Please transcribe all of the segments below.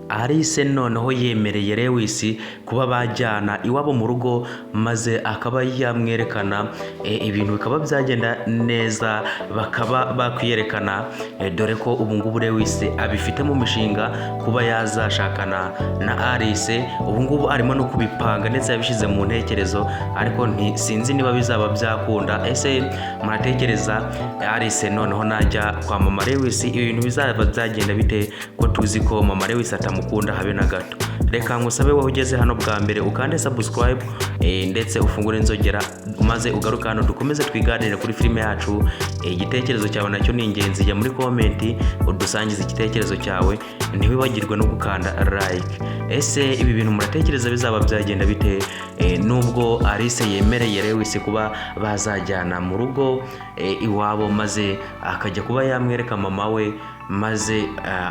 Alice noneho yemereye Lewis kuba bajyana iwabo mu rugo maze akaba yamwerekana ibintu bikaba byagenda neza bakaba bakwiyerekana dore ko ubu ngubu Lewis abifite mu mishinga kuba yazashakana na Alice. Ubu ngubu arimo no kubipanga ndetse yabishyize mu ntekerezo ariko sinzi niba bizaba byakunda. Ese muratekereza Alice noneho najya kwa mama Lewis ibintu bizaba byagenda bite ko tuzi ko mama Lewis atamukunda habe na gato? Reka ngusabe wowe ugeze hano bwa mbere ukande subscribe ndetse ufungure inzogera maze ugaruka hano dukomeze twiganire kuri filime yacu. Igitekerezo cyawe nacyo ni ingenzi, jya muri comment udusangize igitekerezo cyawe, ntiwibagirwe no gukanda like. Ese ibi bintu muratekereza bizaba byagenda bite nubwo Alice yemereye Lewis kuba bazajyana mu rugo iwabo maze akajya kuba yamwereka mama we maze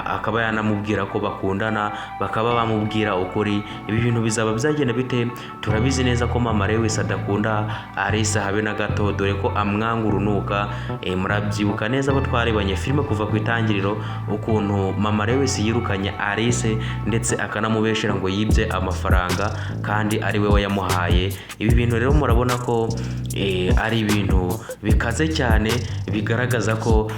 akaba yanamubwira ko bakundana, bakaba bamubwira ukuri? Ibi bintu bizaba byagenda bite? Turabizi neza ko mama Lewis adakunda Alice habe na gato dore ko amwanga urunuka. Murabyibuka neza ko twarebanye filime kuva ku itangiriro ukuntu mama Lewis yirukanye Alice ndetse akanamubeshera ngo yibye amafaranga kandi ari we wayamuhaye. Ibi bintu rero murabona ko ari ibintu bikaze cyane bigaragaza ko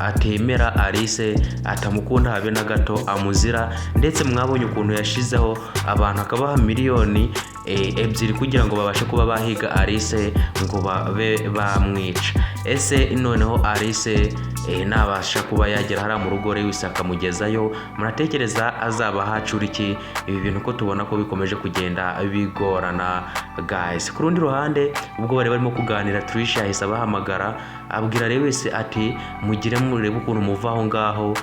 atemera Alice, atamukunda habe na gato, amuzira. Ndetse mwabonye ukuntu yashizeho abantu akabaha miliyoni 2 kugira ngo babashe kuba bahiga Alice ngo babe bamwica. Ese noneho Alice nabasha kuba yagera hariya mu rugo Lewis akamugezayo, muratekereza azaba hacura iki? Ibi bintu ko tubona ko bikomeje kugenda bigorana guys. Ku rundi ruhande ubwo bari barimo kuganira Trish yahise abahamagara abwira Lewis ati mugire murebe ukuntu muva aho ngaho,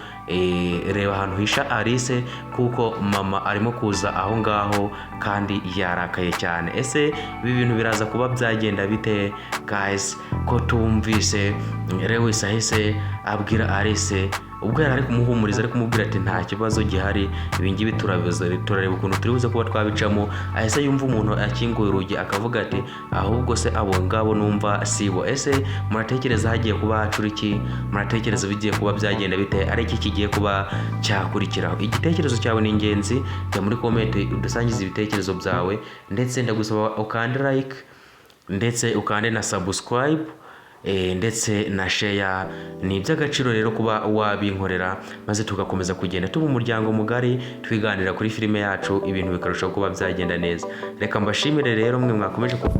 reba ahantu hisha Alice kuko mama arimo kuza aho ngaho kandi yarakaye cyane. Ese ibi bintu biraza kuba byagenda bite guys ko tumvise Lewis ahise abwira Alice ubwo yari ari kumuhumuriza ari kumubwira ati nta kibazo gihari, ibi ngibi turareba ukuntu turibuze kuba twabicamo. Ahise yumva umuntu akinguye urugi akavuga ati ahubwo se abo ngabo numva sibo. Ese muratekereza hagiye kuba hacura iki? Muratekereza bigiye kuba byagenda bite? Ari iki kigiye kuba cyakurikiraho? Igitekerezo cyawe ni ingenzi, jya muri comment udusangize ibitekerezo byawe ndetse ndagusaba ukande like ndetse ukande na subscribe ndetse na share. Ni iby'agaciro rero kuba wabinkorera maze tugakomeza kugenda tuba umuryango mugari twiganira kuri filime yacu, ibintu bikarushaho kuba byagenda neza. Reka mbashimire rero mwe mwakomeje kuba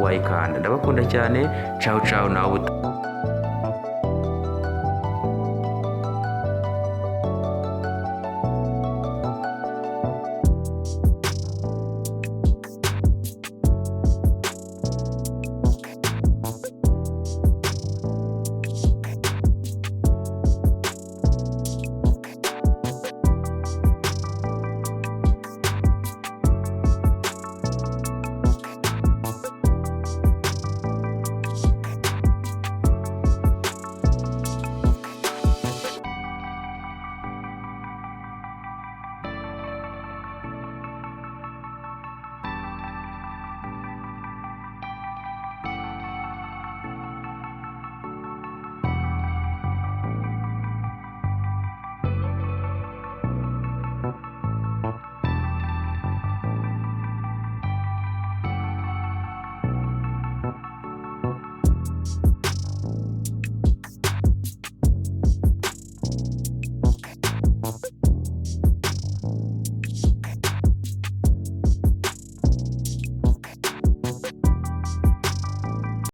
wayikanda. Ndabakunda cyane. Ciao ciao nawe.